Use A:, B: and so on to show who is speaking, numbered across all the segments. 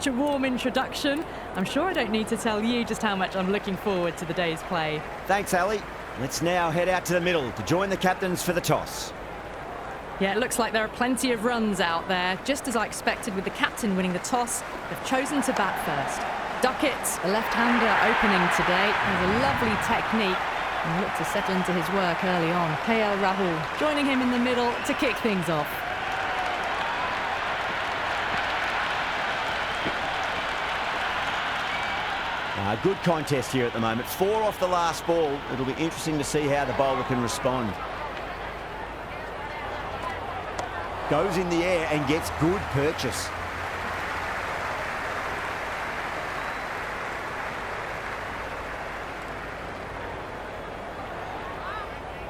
A: such a warm introduction. I'm sure I don't need to tell you just how much I'm looking forward to the day's play.
B: Thanks, Ali. Let's now head out to the middle to join the captains for the toss.
A: Yeah, it looks like there are plenty of runs out there. Just as I expected with the captain winning the toss, they've chosen to bat first. Duckett, a left-hander opening today, has a lovely technique and looked to settle into his work early on. KL Rahul joining him in the middle to kick things off.
B: Good contest here at the moment. 4 off the last ball. It'll be interesting to see how the bowler can respond. Goes in the air and gets good purchase.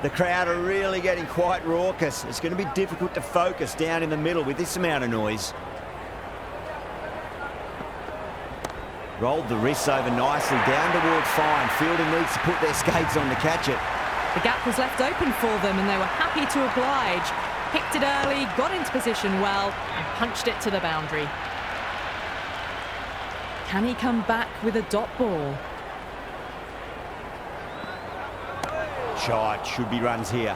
B: The crowd are really getting quite raucous. It's going to be difficult to focus down in the middle with this amount of noise. Rolled the wrists over nicely, down towards fine. Fielding needs to put their skates on to catch it.
A: The gap was left open for them and they were happy to oblige. Picked it early, got into position well and punched it to the boundary. Can he come back with a dot ball?
B: Shot, should be runs here.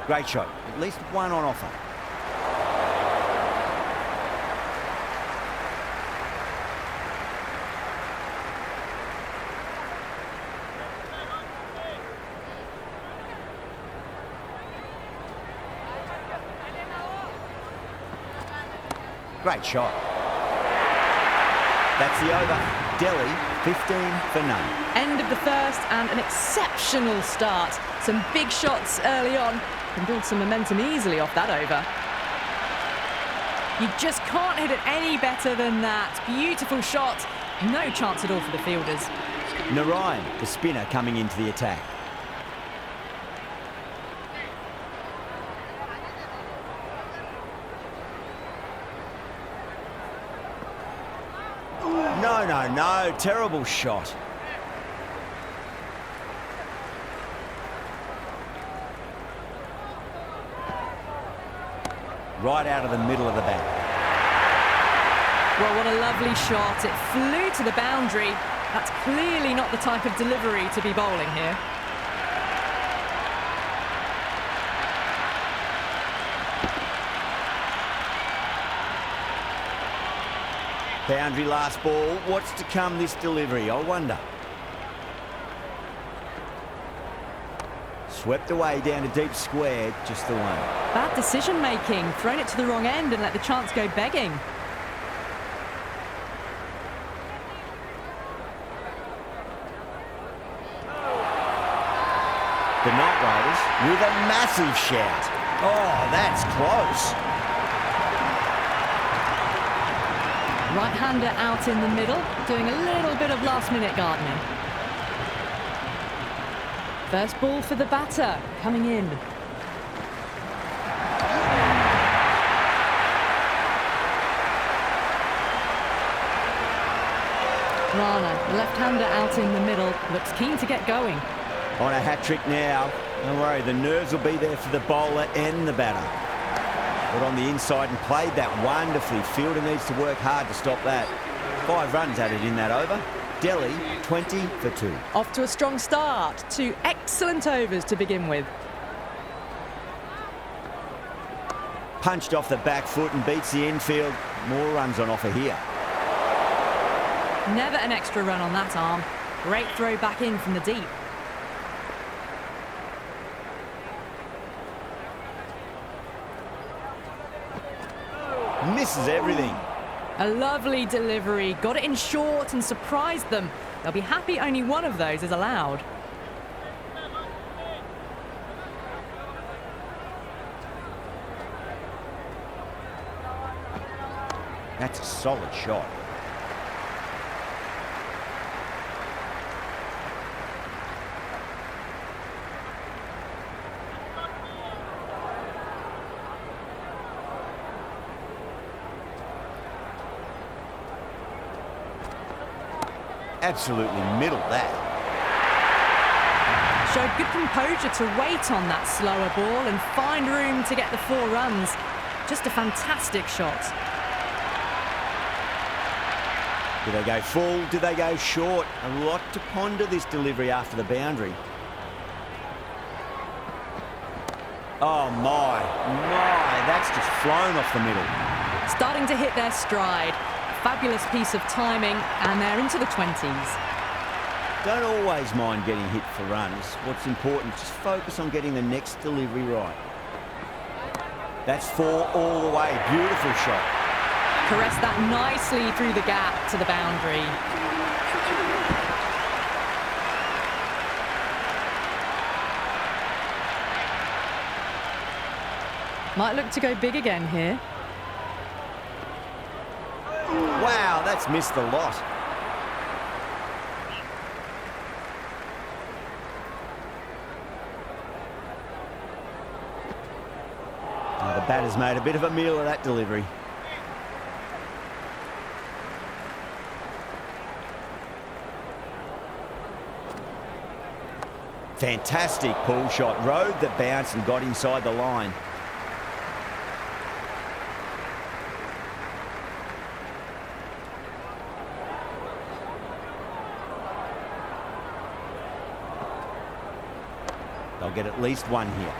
B: Great shot. At least one on offer. Great shot. That's the over. Delhi, 15 for none.
A: End of the first and an exceptional start. Some big shots early on. Can build some momentum easily off that over. You just can't hit it any better than that. Beautiful shot. No chance at all for the fielders.
B: Narayan, the spinner, coming into the attack. No. Terrible shot. Right out of the middle of the bat.
A: Well, what a lovely shot. It flew to the boundary. That's clearly not the type of delivery to be bowling here.
B: Boundary last ball. What's to come this delivery, I wonder. Swept away down to deep square, just the one.
A: Bad decision making, thrown it to the wrong end and let the chance go begging.
B: The Night Riders with a massive shout. Oh, that's close.
A: Right-hander out in the middle, doing a little bit of last-minute gardening. First ball for the batter, coming in. Rana, the left-hander out in the middle, looks keen to get going.
B: On a hat-trick now. Don't worry, the nerves will be there for the bowler and the batter. Got on the inside and played that wonderfully. Fielder needs to work hard to stop that. 5 runs added in that over. Delhi, 20 for 2.
A: Off to a strong start. 2 excellent overs to begin with.
B: Punched off the back foot and beats the infield. More runs on offer here.
A: Never an extra run on that arm. Great throw back in from the deep.
B: Misses everything.
A: A lovely delivery. Got it in short and surprised them. They'll be happy only one of those is allowed.
B: That's a solid shot. Absolutely middled that.
A: Showed good composure to wait on that slower ball and find room to get the 4 runs. Just a fantastic shot.
B: Do they go full? Do they go short? A lot to ponder this delivery after the boundary. Oh my, that's just flown off the middle.
A: Starting to hit their stride. Fabulous piece of timing, and they're into the 20s.
B: Don't always mind getting hit for runs. What's important, just focus on getting the next delivery right. That's 4 all the way. Beautiful shot.
A: Caressed that nicely through the gap to the boundary. Might look to go big again here.
B: Wow, that's missed the lot. Oh, the batter's made a bit of a meal of that delivery. Fantastic pull shot. Rode the bounce and got inside the line. They'll get at least one here.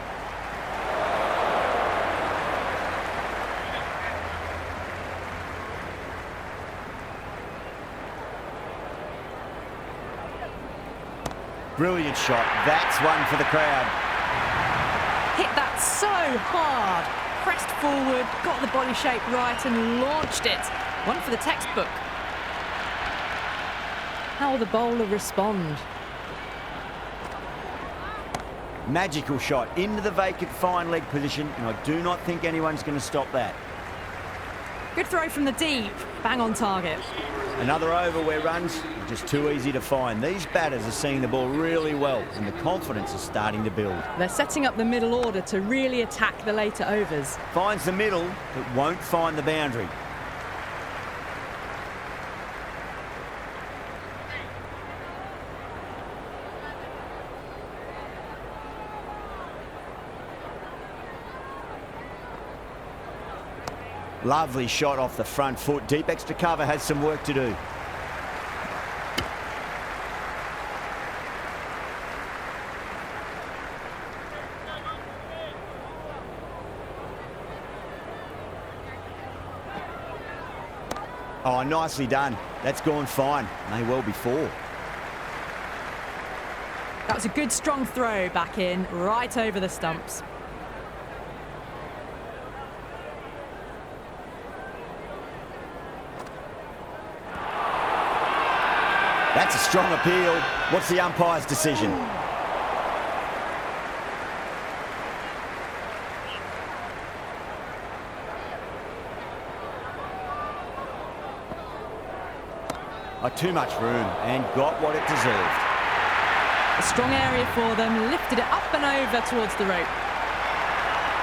B: Brilliant shot. That's one for the crowd.
A: Hit that so hard. Pressed forward, got the body shape right and launched it. One for the textbook. How will the bowler respond?
B: Magical shot into the vacant fine leg position, and I do not think anyone's going to stop that.
A: Good throw from the deep. Bang on target.
B: Another over where runs are just too easy to find. These batters are seeing the ball really well, and the confidence is starting to build.
A: They're setting up the middle order to really attack the later overs.
B: Finds the middle, but won't find the boundary. Lovely shot off the front foot. Deep extra cover has some work to do. Oh, nicely done. That's gone fine. May well be 4.
A: That was a good strong throw back in, right over the stumps.
B: That's a strong appeal. What's the umpire's decision? Oh, too much room and got what it deserved.
A: A strong area for them, lifted it up and over towards the rope.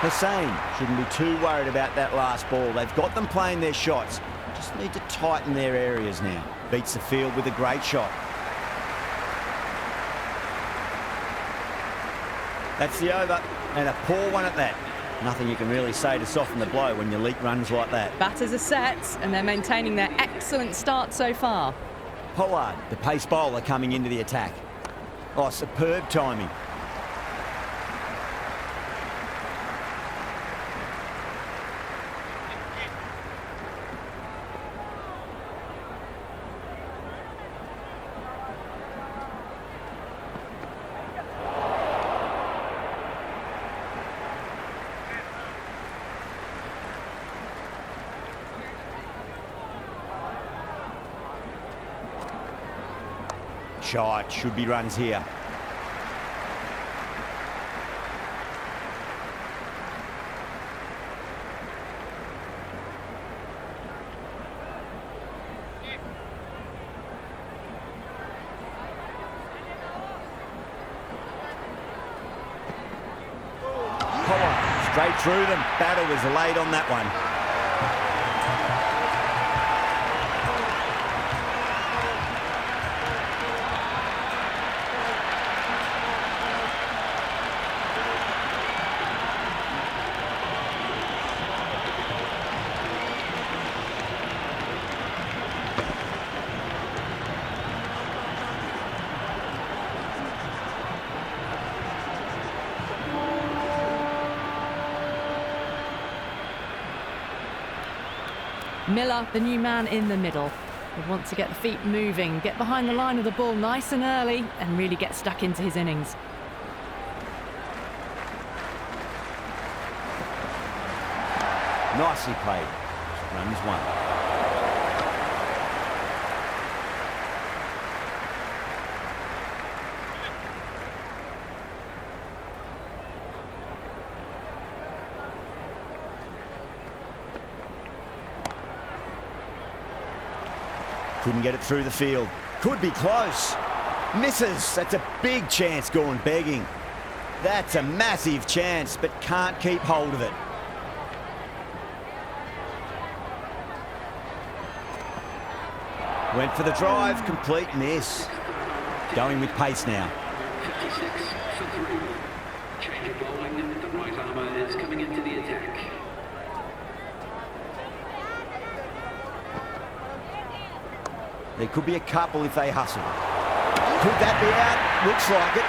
B: Hussain shouldn't be too worried about that last ball. They've got them playing their shots. Just need to tighten their areas now. Beats the field with a great shot. That's the over, and a poor one at that. Nothing you can really say to soften the blow when you leak runs like that.
A: Batters are set, and they're maintaining their excellent start so far.
B: Pollard, the pace bowler, coming into the attack. Oh, superb timing. Shot, should be runs here. Pollard, straight through them. Batter was late on that one.
A: Miller, the new man in the middle. He wants to get the feet moving, get behind the line of the ball nice and early, and really get stuck into his innings.
B: Nicely played. Runs one. Couldn't get it through the field. Could be close. Misses. That's a big chance going begging. That's a massive chance, but can't keep hold of it. Went for the drive, complete miss. Going with pace now.
C: 56 for 3. Change of bowling. The right armour is coming into the attack.
B: There could be a couple if they hustle. Could that be out? Looks like it.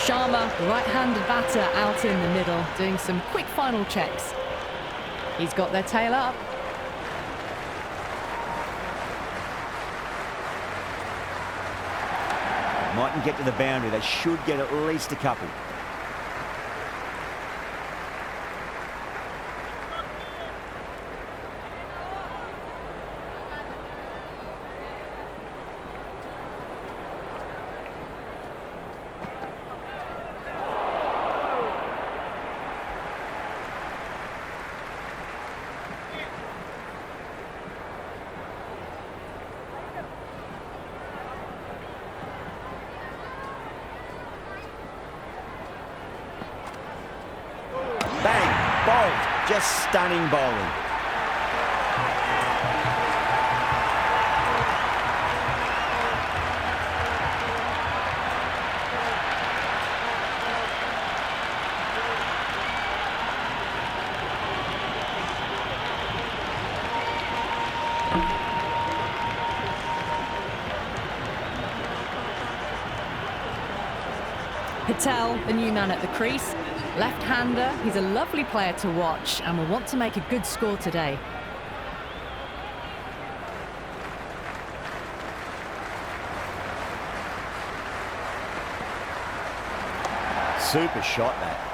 A: Sharma, right-handed batter, out in the middle, doing some quick final checks. He's got their tail up.
B: Mightn't get to the boundary. They should get at least a couple. Bang! Bowled. Just stunning bowling.
A: Patel, the new man at the crease. Left-hander, he's a lovely player to watch and will want to make a good score today.
B: Super shot, that.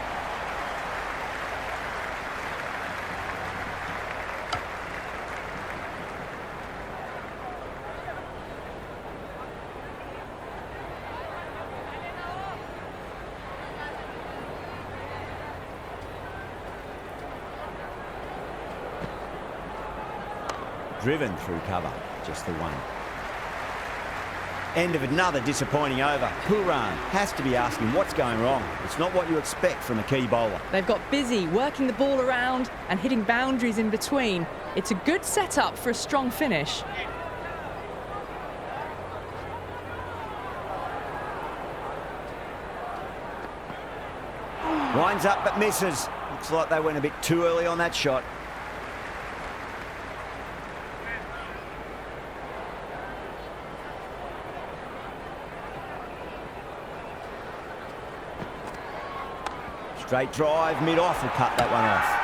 B: Driven through cover, just the one. End of another disappointing over. Pooran has to be asking what's going wrong. It's not what you expect from a key bowler.
A: They've got busy working the ball around and hitting boundaries in between. It's a good setup for a strong finish.
B: Winds up but misses. Looks like they went a bit too early on that shot. Straight drive, mid-off will cut that one off.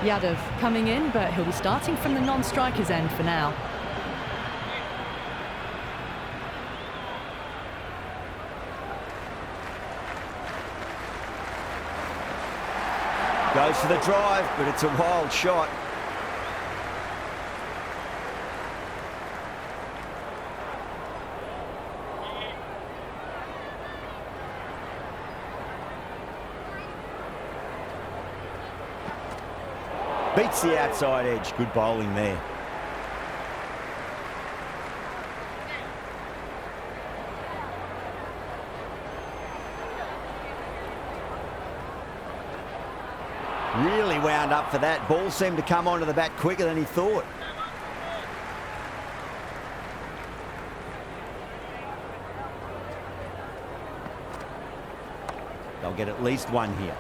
A: Yadav coming in, but he'll be starting from the non-striker's end for now.
B: Goes for the drive, but it's a wild shot. Beats the outside edge. Good bowling there. Really wound up for that. Ball seemed to come onto the bat quicker than he thought. They'll get at least one here.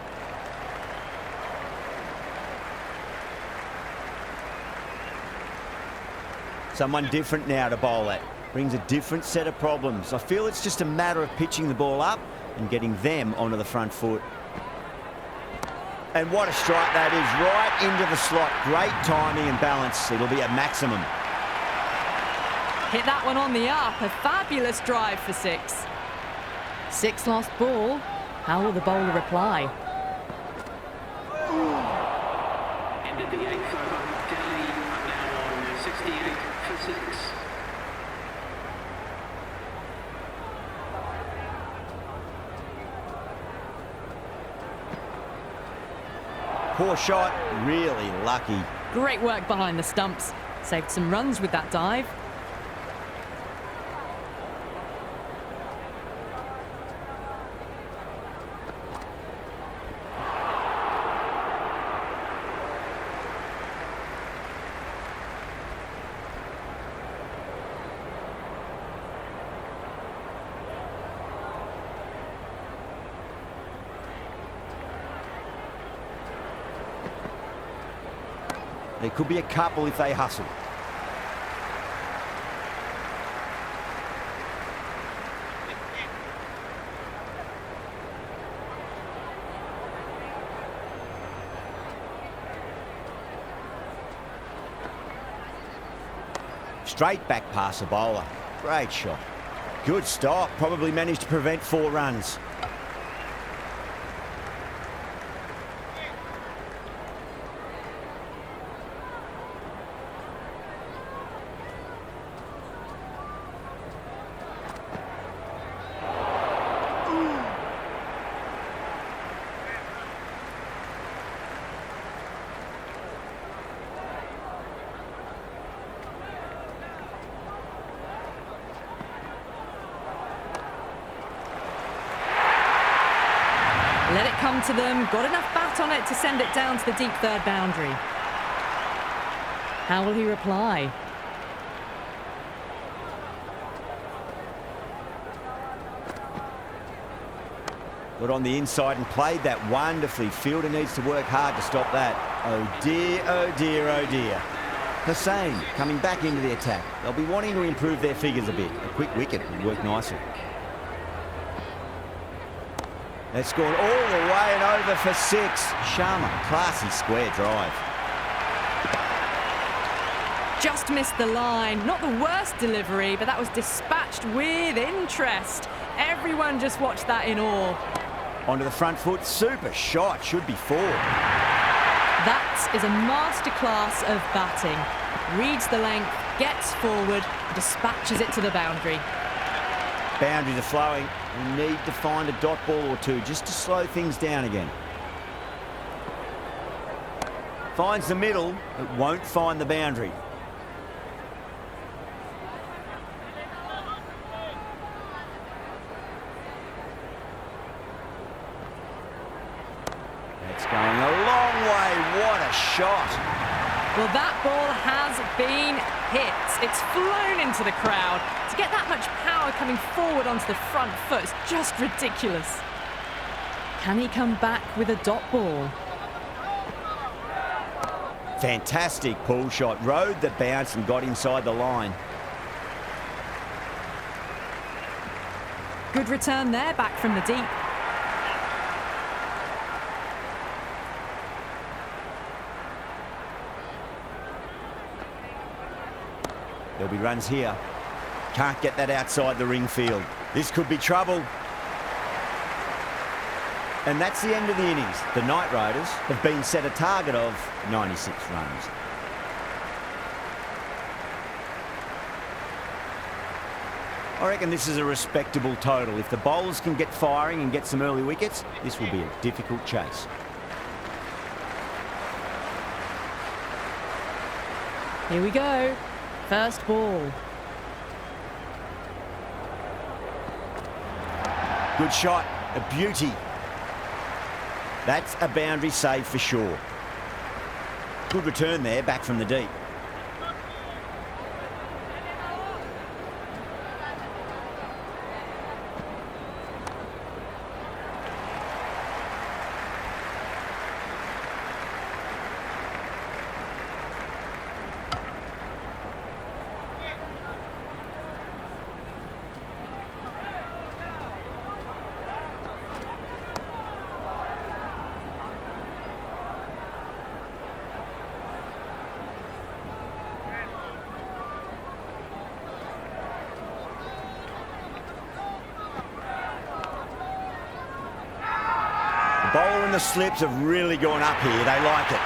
B: Someone different now to bowl at. Brings a different set of problems. I feel it's just a matter of pitching the ball up and getting them onto the front foot. And what a strike that is, right into the slot. Great timing and balance. It'll be a maximum.
A: Hit that one on the up. A fabulous drive for 6. 6 lost ball. How will the bowler reply?
C: Ended the 8th over. Delhi are now on 68 for 6.
B: Poor shot, really lucky.
A: Great work behind the stumps. Saved some runs with that dive.
B: There could be a couple if they hustle. Straight back past the bowler. Great shot. Good stop. Probably managed to prevent 4 runs.
A: Let it come to them. Got enough bat on it to send it down to the deep third boundary. How will he reply?
B: Got on the inside and played that wonderfully. Fielder needs to work hard to stop that. Oh dear, oh dear, oh dear. Hussain coming back into the attack. They'll be wanting to improve their figures a bit. A quick wicket would work nicely. That's gone all the way and over for 6. Sharma, classy square drive.
A: Just missed the line. Not the worst delivery, but that was dispatched with interest. Everyone just watched that in awe.
B: Onto the front foot, super shot, should be 4.
A: That is a masterclass of batting. Reads the length, gets forward, dispatches it to the boundary.
B: Boundaries are flowing. We need to find a dot ball or two just to slow things down again. Finds the middle, but won't find the boundary. That's going a long way. What a shot.
A: Well, that ball has been hit. It's flown into the crowd. To get that much power coming forward onto the front foot is just ridiculous. Can he come back with a dot ball?
B: Fantastic pull shot. Rode the bounce and got inside the line.
A: Good return there, back from the deep.
B: There'll be runs here. Can't get that outside the ring field. This could be trouble. And that's the end of the innings. The Knight Riders have been set a target of 96 runs. I reckon this is a respectable total. If the bowlers can get firing and get some early wickets, this will be a difficult chase.
A: Here we go. First ball.
B: Good shot, a beauty. That's a boundary save for sure. Good return there, back from the deep. The bowl and the slips have really gone up here. They like it.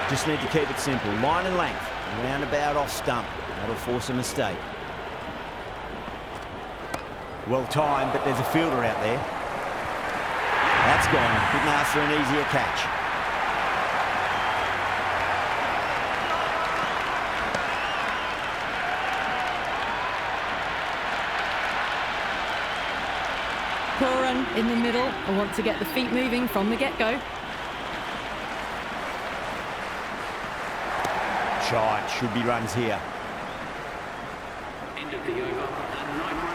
B: Just need to keep it simple. Line and length. Roundabout off stump. That'll force a mistake. Well timed, but there's a fielder out there. That's gone. Couldn't ask for an easier catch.
A: Poor run in the middle. I want to get the feet moving from the get-go.
B: Shot. Should be runs here.
C: End of the over.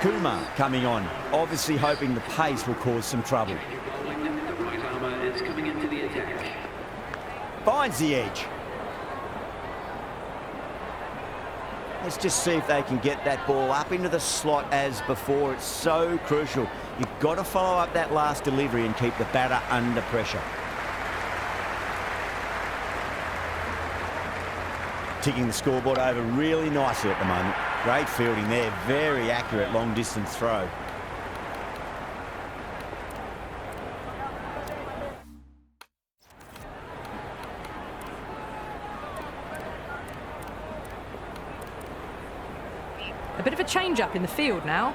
B: Kumar coming on. Obviously hoping the pace will cause some trouble.
C: Bowling, the right armour is coming into the attack.
B: Finds the edge. Let's just see if they can get that ball up into the slot as before. It's so crucial. You've got to follow up that last delivery and keep the batter under pressure. Ticking the scoreboard over really nicely at the moment. Great fielding there. Very accurate long distance throw.
A: A bit of a change-up in the field now.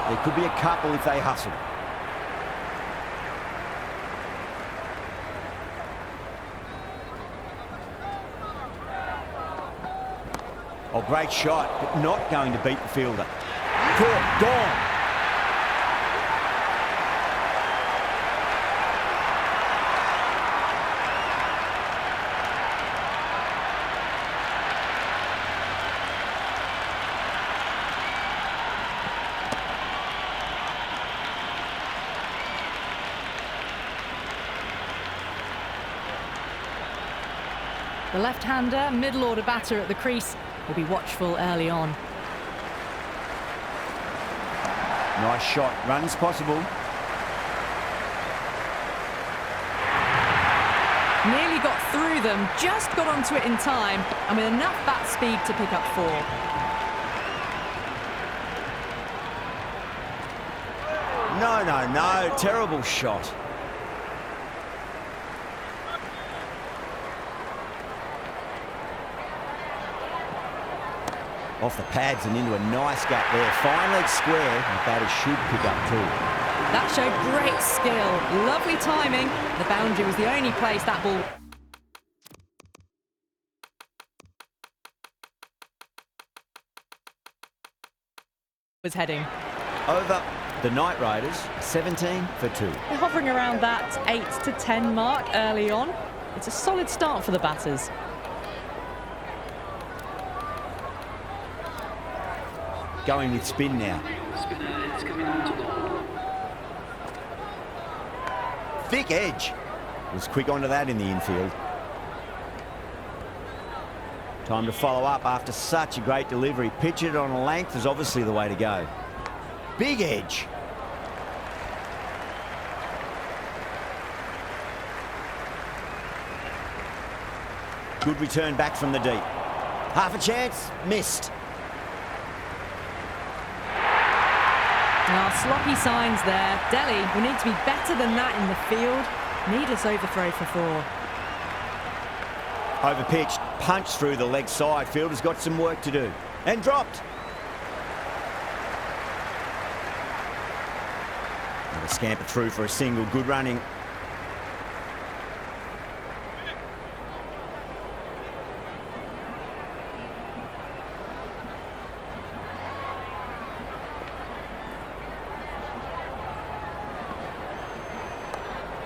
B: There could be a couple if they hustle. Oh, great shot, but not going to beat the fielder. Caught, gone.
A: The left-hander, middle-order batter at the crease, will be watchful early on.
B: Nice shot, runs possible.
A: Nearly got through them, just got onto it in time, and with enough bat speed to pick up 4.
B: No, terrible shot. Off the pads and into a nice gap there. Fine leg square, and the batter should pick up 2.
A: That showed great skill, lovely timing. The boundary was the only place that ball was heading.
B: Over the Knight Riders, 17 for 2.
A: They're hovering around that 8 to 10 mark early on. It's a solid start for the batters.
B: Going with spin now.
C: Spinner is coming on to ball.
B: Thick edge. Was quick onto that in the infield. Time to follow up after such a great delivery. Pitch it on a length is obviously the way to go. Big edge. Good return back from the deep. Half a chance, missed.
A: Sloppy signs there. Delhi will need to be better than that in the field. Needless overthrow for 4.
B: Overpitched, punched through the leg side. Fielder's got some work to do. And dropped. They scamper through for a single. Good running.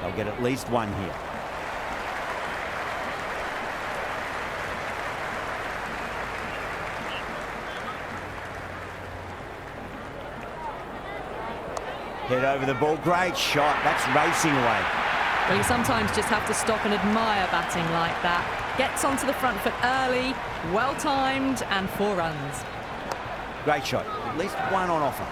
B: They'll get at least one here. Head over the ball. Great shot. That's racing away.
A: Well, you sometimes just have to stop and admire batting like that. Gets onto the front foot early, well-timed, and 4 runs.
B: Great shot. At least one on offer.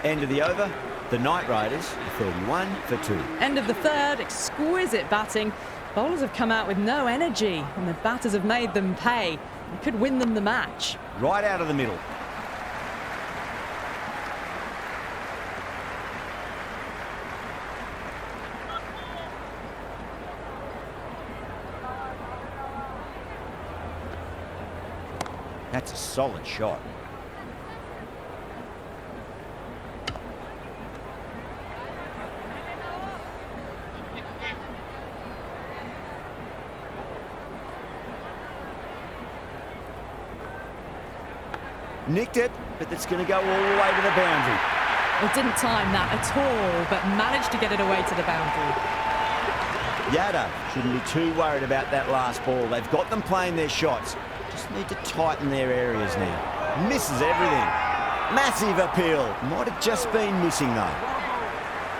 B: End of the over. The Knight Riders, 31 for 2.
A: End of the third, exquisite batting. Bowlers have come out with no energy, and the batters have made them pay. It could win them the match.
B: Right out of the middle. That's a solid shot. Nicked it, but it's going to go all the way to the boundary.
A: Well, didn't time that at all, but managed to get it away to the boundary.
B: Yada shouldn't be too worried about that last ball. They've got them playing their shots. Just need to tighten their areas now. Misses everything. Massive appeal. Might have just been missing though.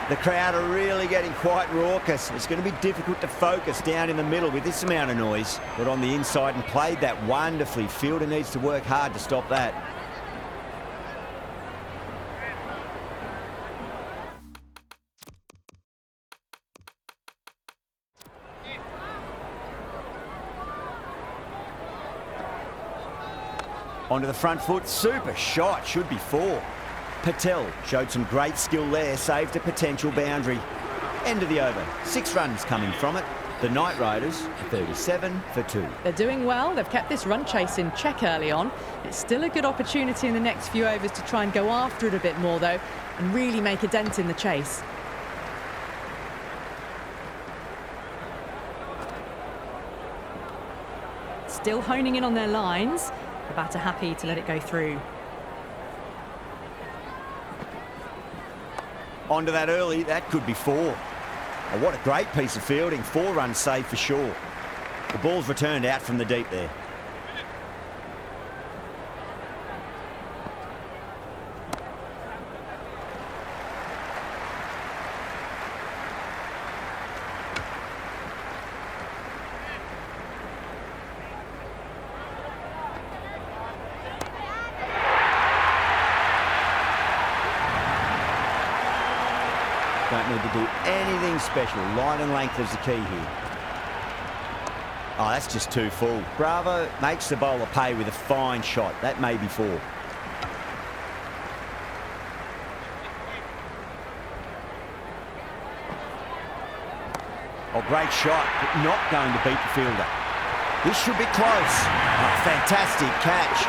B: The crowd are really getting quite raucous. It's going to be difficult to focus down in the middle with this amount of noise. But on the inside and played that wonderfully. Fielder needs to work hard to stop that. Onto the front foot, super shot, should be 4. Patel showed some great skill there, saved a potential boundary. End of the over, 6 runs coming from it. The Knight Riders, 37 for 2.
A: They're doing well, they've kept this run chase in check early on. It's still a good opportunity in the next few overs to try and go after it a bit more though, and really make a dent in the chase. Still honing in on their lines. The batter happy to let it go through.
B: Onto that early, that could be 4. Oh, what a great piece of fielding. 4 runs saved for sure. The ball's returned out from the deep there. Don't need to do anything special. Line and length is the key here. Oh, that's just too full. Bravo makes the bowler pay with a fine shot. That may be 4. Oh, great shot, but not going to beat the fielder. This should be close. Oh, fantastic catch.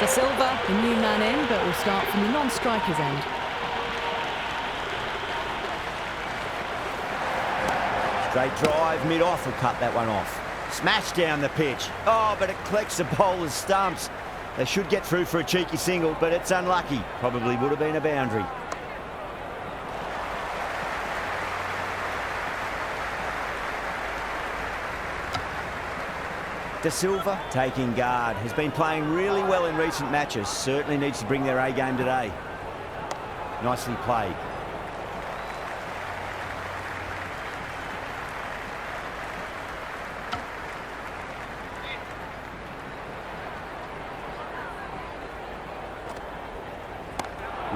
A: De Silva, the new man in, but will start from the non-striker's end.
B: Straight drive, mid-off will cut that one off. Smash down the pitch. Oh, but it collects the bowler's stumps. They should get through for a cheeky single, but it's unlucky. Probably would have been a boundary. De Silva taking guard. Has been playing really well in recent matches. Certainly needs to bring their A game today. Nicely played.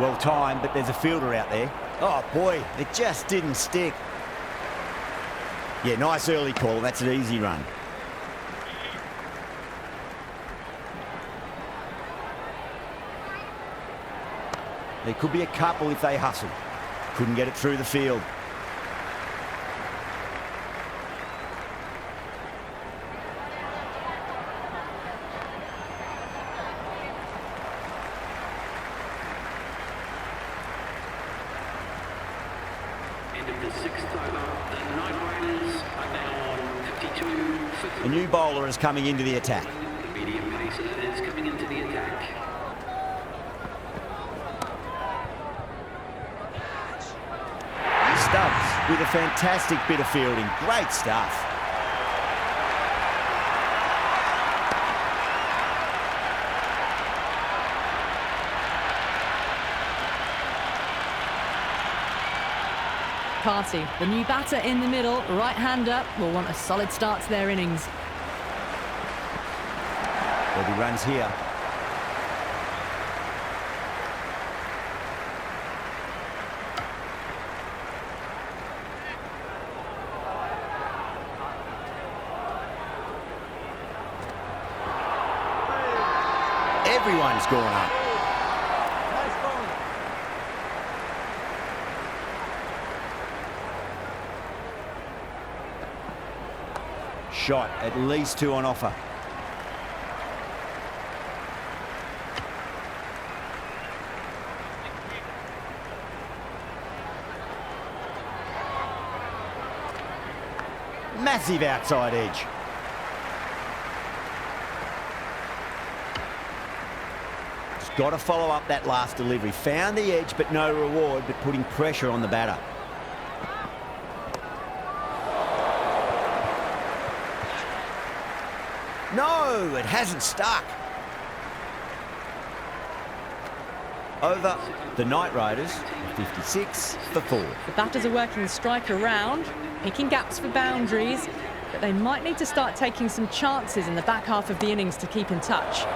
B: Well timed, but there's a fielder out there. Oh boy, it just didn't stick. Yeah, nice early call. That's an easy run. There could be a couple if they hustle. Couldn't get it through the field.
C: the sixth over. The Night Riders are now on 52-50.
B: A new bowler is coming into the attack.
C: The medium pacer is coming into the attack.
B: Stubbs with a fantastic bit of fielding. Great stuff.
A: Party, the new batter in the middle, right-hander, will want a solid start to their innings.
B: There'll be runs here. Everyone's gone up. Shot, at least 2 on offer. Massive outside edge. Just got to follow up that last delivery. Found the edge, but no reward, but putting pressure on the batter. No, it hasn't stuck. Over the Night Riders, 56 for 4.
A: The batters are working the strike around, picking gaps for boundaries, but they might need to start taking some chances in the back half of the innings to keep in touch.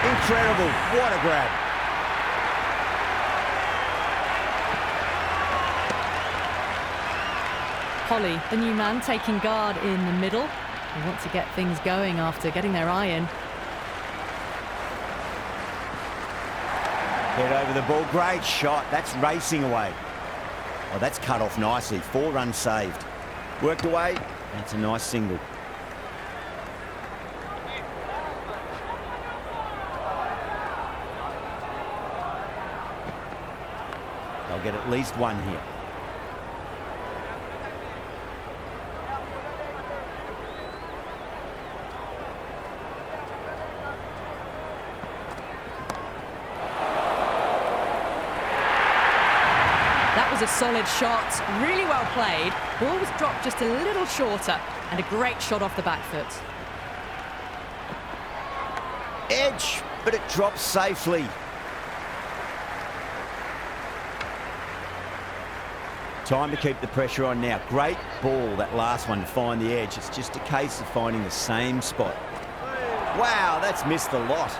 B: Incredible, what a grab.
A: Holly, the new man, taking guard in the middle. They want to get things going after getting their eye in.
B: Head over the ball, great shot. That's racing away. Oh, that's cut off nicely. 4 runs saved. Worked away, that's a nice single. They'll get at least 1 here.
A: That was a solid shot, really well played. Ball was dropped just a little shorter, and a great shot off the back foot.
B: Edge, but it drops safely. Time to keep the pressure on now. Great ball, that last one, to find the edge. It's just a case of finding the same spot. Wow, that's missed the lot.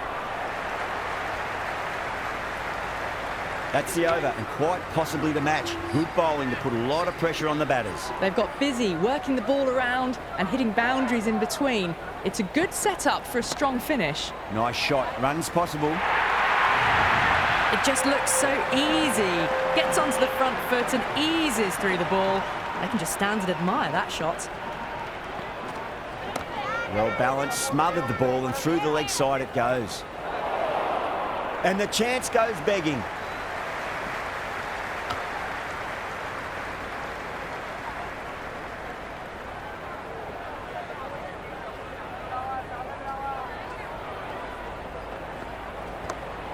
B: That's the over, and quite possibly the match. Good bowling to put a lot of pressure on the batters.
A: They've got busy working the ball around and hitting boundaries in between. It's a good setup for a strong finish.
B: Nice shot, runs possible.
A: It just looks so easy. Gets onto the front foot and eases through the ball. They can just stand and admire that shot.
B: Well balanced, smothered the ball, and through the leg side it goes. And the chance goes begging.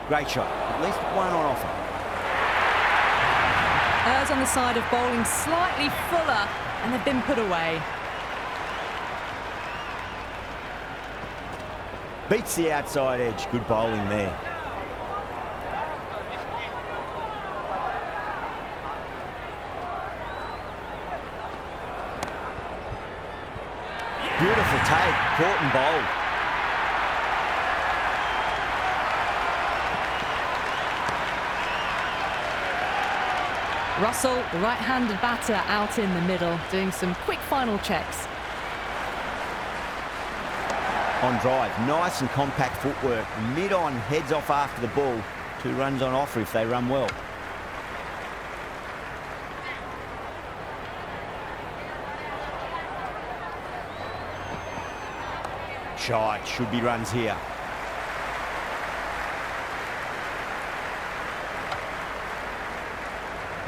B: Great shot, at least 1 on offer.
A: Errs on the side of bowling slightly fuller, and they've been put away.
B: Beats the outside edge, good bowling there. Beautiful take, caught and bowled.
A: Russell, the right-handed batter, out in the middle, doing some quick final checks.
B: On drive, nice and compact footwork. Mid-on, heads off after the ball. 2 runs on offer if they run well. Shot, should be runs here.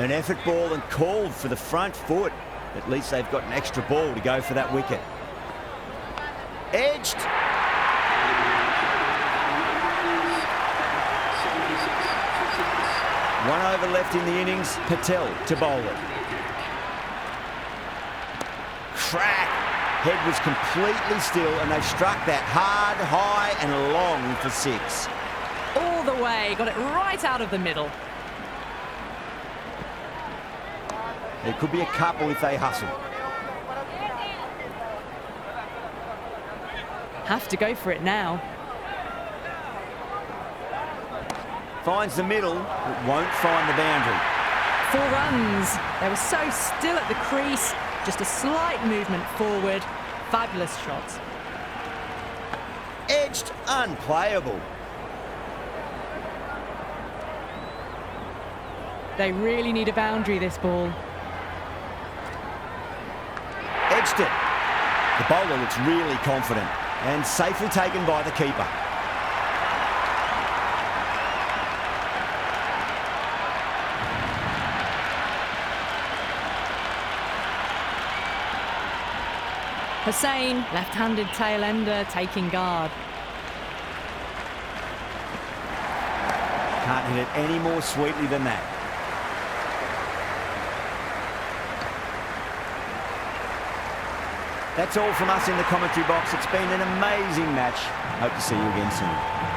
B: An effort ball and called for the front foot. At least they've got an extra ball to go for that wicket. Edged. 1 over left in the innings. Patel to bowl it. Crack. Head was completely still and they struck that hard, high and long for 6.
A: All the way, got it right out of the middle.
B: There could be a couple if they hustle.
A: Have to go for it now.
B: Finds the middle, but won't find the boundary.
A: 4 runs. They were so still at the crease. Just a slight movement forward. Fabulous shots.
B: Edged, unplayable.
A: They really need a boundary, this ball.
B: Edged it. The bowler looks really confident and safely taken by the keeper.
A: Hussain, left-handed tail-ender, taking guard.
B: Can't hit it any more sweetly than that. That's all from us in the commentary box. It's been an amazing match. Hope to see you again soon.